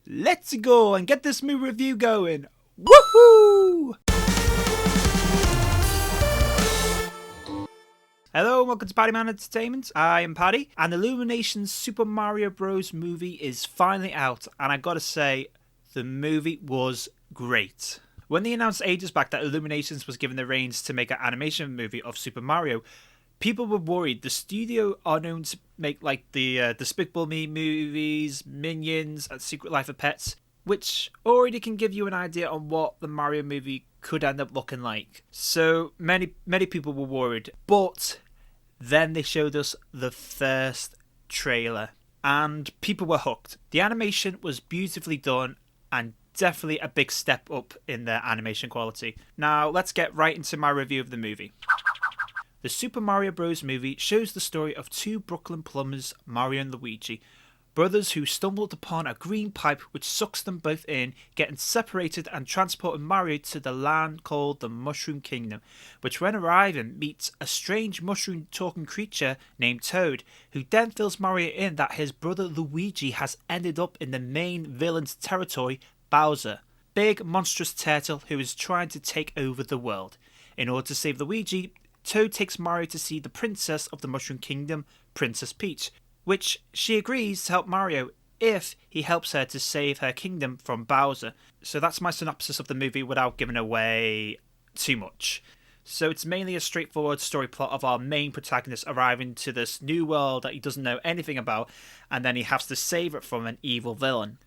Let's go and get this movie review going. Woohoo! Hello and welcome to Paddy Man Entertainment. I am Paddy, and Illumination's Super Mario Bros. Movie is finally out, and I gotta say, the movie was great. When they announced ages back that Illuminations was given the reins to make an animation movie of Super Mario, people were worried. The studio are known to make like the Despicable Me movies, Minions, and Secret Life of Pets, which already can give you an idea on what the Mario movie could end up looking like. So many people were worried, but then they showed us the first trailer, and people were hooked. The animation was beautifully done and definitely a big step up in their animation quality. Now let's get right into my review of the movie. The Super Mario Bros. Movie shows the story of two Brooklyn plumbers, Mario and Luigi, brothers who stumbled upon a green pipe which sucks them both in, getting separated and transporting Mario to the land called the Mushroom Kingdom, which when arriving meets a strange mushroom-talking creature named Toad, who then fills Mario in that his brother Luigi has ended up in the main villain's territory, Bowser, big monstrous turtle who is trying to take over the world. In order to save Luigi, Toad takes Mario to see the princess of the Mushroom Kingdom, Princess Peach, which she agrees to help Mario if he helps her to save her kingdom from Bowser. So that's my synopsis of the movie without giving away too much. So it's mainly a straightforward story plot of our main protagonist arriving to this new world that he doesn't know anything about, and then he has to save it from an evil villain.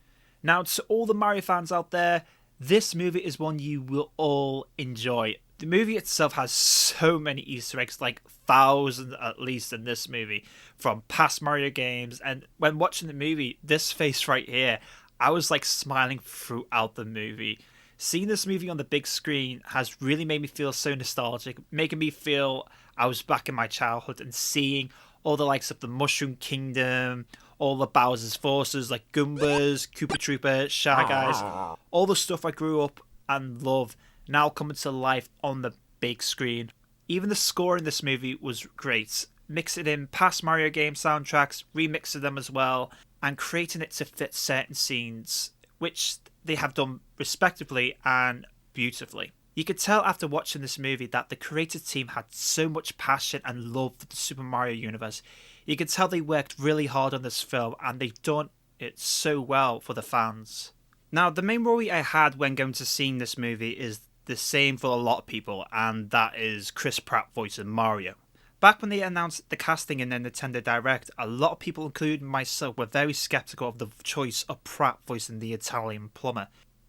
Now, to all the Mario fans out there, this movie is one you will all enjoy. The movie itself has so many Easter eggs, like thousands at least in this movie, from past Mario games. And when watching the movie, this face right here, I was like smiling throughout the movie. Seeing this movie on the big screen has really made me feel so nostalgic, making me feel I was back in my childhood and seeing all the likes of the Mushroom Kingdom, all the Bowser's forces like Goombas, Koopa Troopa, Shy Guys, all the stuff I grew up and loved now coming to life on the big screen. Even the score in this movie was great, mixing in past Mario game soundtracks, remixing them as well, and creating it to fit certain scenes, which they have done respectively and beautifully. You could tell after watching this movie that the creative team had so much passion and love for the Super Mario universe. You could tell they worked really hard on this film and they've done it so well for the fans. Now, the main worry I had when going to seeing this movie is the same for a lot of people, and that is Chris Pratt voicing Mario. Back when they announced the casting in the Nintendo Direct, a lot of people, including myself, were very skeptical of the choice of Pratt voicing the Italian plumber.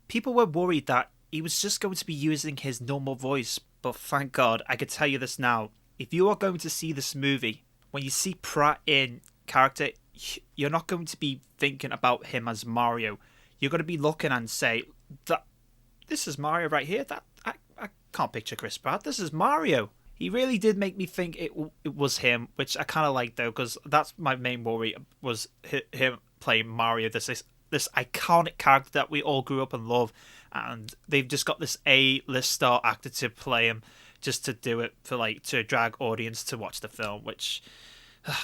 People were worried that he was just going to be using his normal voice, but thank God, I could tell you this now. If you are going to see this movie, when you see Pratt in character, you're not going to be thinking about him as Mario. You're going to be looking and say, this is Mario right here. I can't picture Chris Pratt. This is Mario. He really did make me think it was him, which I kind of like though, because that's my main worry was him playing Mario. This iconic character that we all grew up and love, and they've just got this A-list star actor to play him, just to do it for to drag audience to watch the film. Which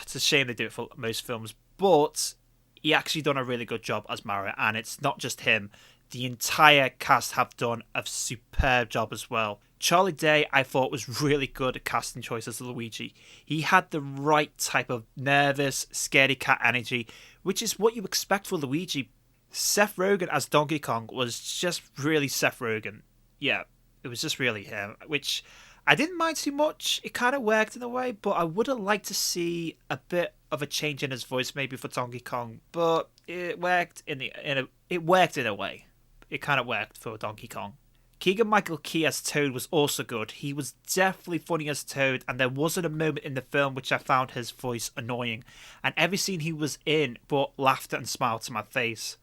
it's a shame they do it for most films, but he actually done a really good job as Mario, and it's not just him. The entire cast have done a superb job as well. Charlie Day, I thought, was really good at casting choice as Luigi. He had the right type of nervous, scaredy cat energy, which is what you expect for Luigi. Seth Rogen as Donkey Kong was just really Seth Rogen. Yeah, it was just really him, which I didn't mind too much. It kind of worked in a way, but I would have liked to see a bit of a change in his voice maybe for Donkey Kong, but it worked in a way. It kind of worked for Donkey Kong. Keegan-Michael Key as Toad was also good. He was definitely funny as Toad, and there wasn't a moment in the film which I found his voice annoying, and every scene he was in brought laughter and smile to my face.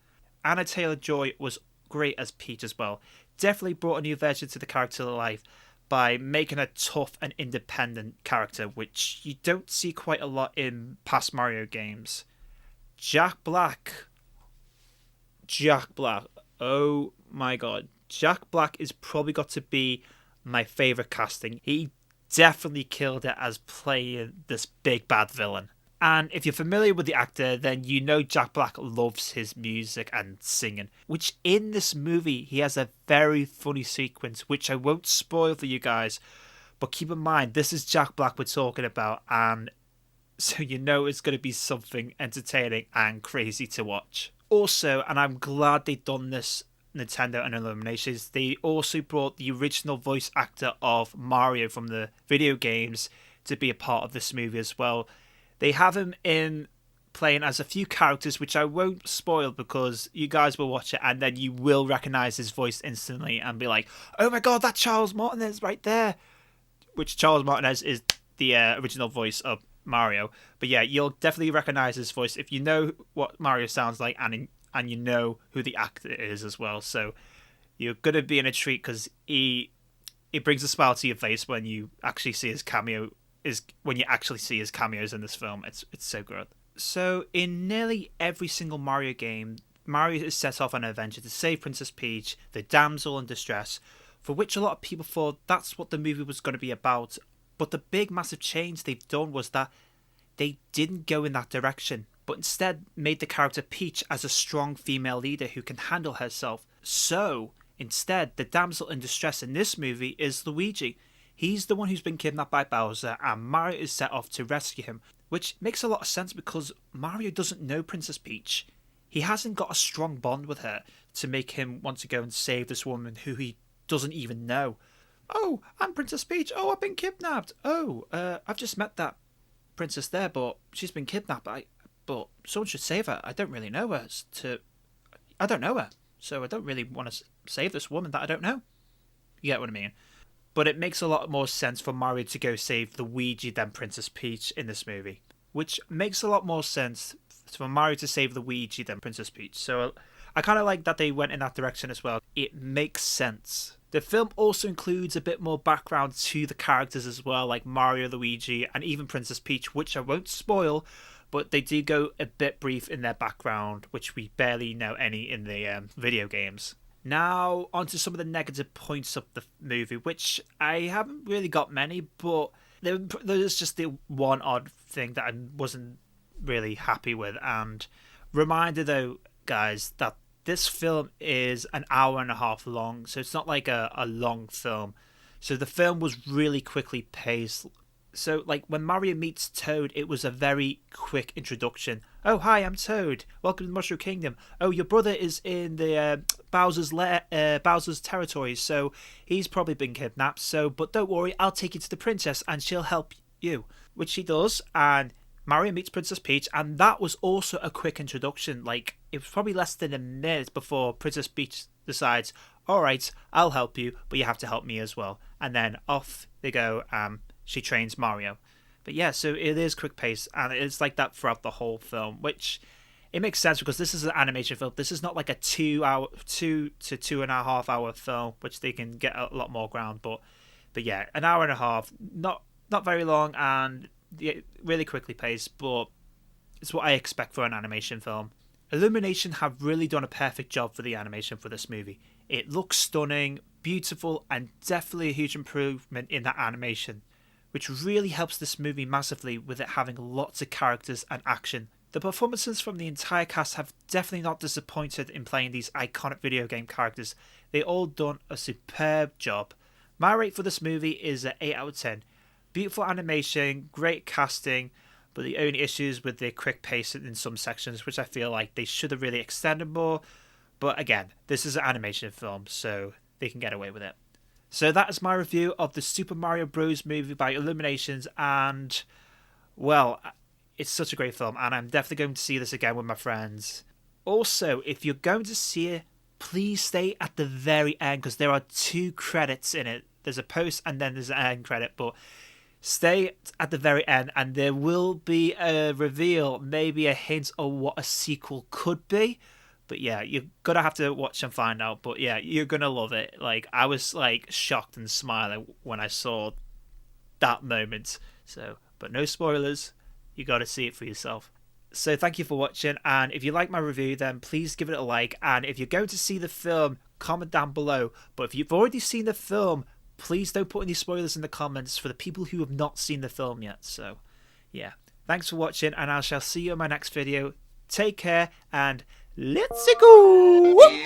Anna Taylor-Joy was great as Peach as well. Definitely brought a new version to the character to life by making a tough and independent character, which you don't see quite a lot in past Mario games. Jack Black. Oh my god. Jack Black is probably got to be my favourite casting. He definitely killed it as playing this big bad villain. And if you're familiar with the actor, then you know Jack Black loves his music and singing, which in this movie, he has a very funny sequence, which I won't spoil for you guys, but keep in mind, this is Jack Black we're talking about, and so you know it's going to be something entertaining and crazy to watch. Also, and I'm glad they've done this, Nintendo and Illumination, they also brought the original voice actor of Mario from the video games to be a part of this movie as well. They have him in playing as a few characters, which I won't spoil because you guys will watch it and then you will recognize his voice instantly and be like, oh my god, that's Charles Martinez right there. Which Charles Martinez is the original voice of Mario. But yeah, you'll definitely recognize his voice if you know what Mario sounds like and you know who the actor is as well. So you're going to be in a treat because he brings a smile to your face when you actually see his cameos in this film. It's so good. So in nearly every single Mario game, Mario is set off on an adventure to save Princess Peach, the damsel in distress, for which a lot of people thought that's what the movie was going to be about. But the big massive change they've done was that they didn't go in that direction, but instead made the character Peach as a strong female leader who can handle herself. So instead, the damsel in distress in this movie is Luigi. He's the one who's been kidnapped by Bowser, and Mario is set off to rescue him, which makes a lot of sense because Mario doesn't know Princess Peach. He hasn't got a strong bond with her to make him want to go and save this woman who he doesn't even know. Oh, I'm Princess Peach. Oh, I've been kidnapped. Oh, I've just met that princess there, but she's been kidnapped. But someone should save her. I don't really know her. I don't know her, so I don't really want to save this woman that I don't know. You get what I mean? But it makes a lot more sense for Mario to go save Luigi than Princess Peach in this movie. Which makes a lot more sense for Mario to save Luigi than Princess Peach. So I kind of like that they went in that direction as well. It makes sense. The film also includes a bit more background to the characters as well, like Mario, Luigi, and even Princess Peach, which I won't spoil, but they do go a bit brief in their background, which we barely know any in the video games. Now, onto some of the negative points of the movie, which I haven't really got many, but there's just the one odd thing that I wasn't really happy with. And reminder though, guys, that this film is an hour and a half long, so it's not like a long film. So the film was really quickly paced. So, like, when Mario meets Toad, it was a very quick introduction. Oh, hi, I'm Toad. Welcome to the Mushroom Kingdom. Oh, your brother is in the Bowser's territory, so he's probably been kidnapped. But don't worry, I'll take you to the princess, and she'll help you. Which she does, and Mario meets Princess Peach, and that was also a quick introduction. Like, it was probably less than a minute before Princess Peach decides, alright, I'll help you, but you have to help me as well. And then off they go, she trains Mario. But yeah, so it is quick pace, and it's like that throughout the whole film, which it makes sense because this is an animation film. This is not like a 2 to 2.5 hour film, which they can get a lot more ground. But yeah, an hour and a half, not very long, and really quickly paced, but it's what I expect for an animation film. Illumination have really done a perfect job for the animation for this movie. It looks stunning, beautiful, and definitely a huge improvement in that animation, which really helps this movie massively with it having lots of characters and action. The performances from the entire cast have definitely not disappointed in playing these iconic video game characters. They all done a superb job. My rate for this movie is an 8 out of 10. Beautiful animation, great casting, but the only issues with the quick pace in some sections, which I feel like they should have really extended more. But again, this is an animation film, so they can get away with it. So that is my review of the Super Mario Bros. Movie by Illuminations, and, well, it's such a great film, and I'm definitely going to see this again with my friends. Also, if you're going to see it, please stay at the very end, because there are 2 credits in it. There's a post and then there's an end credit, but stay at the very end, and there will be a reveal, maybe a hint of what a sequel could be. But yeah, you're going to have to watch and find out. But yeah, you're going to love it. Like, I was like shocked and smiling when I saw that moment. So, but no spoilers. You got to see it for yourself. So thank you for watching. And if you like my review, then please give it a like. And if you're going to see the film, comment down below. But if you've already seen the film, please don't put any spoilers in the comments for the people who have not seen the film yet. So yeah. Thanks for watching, and I shall see you in my next video. Take care, and let's go!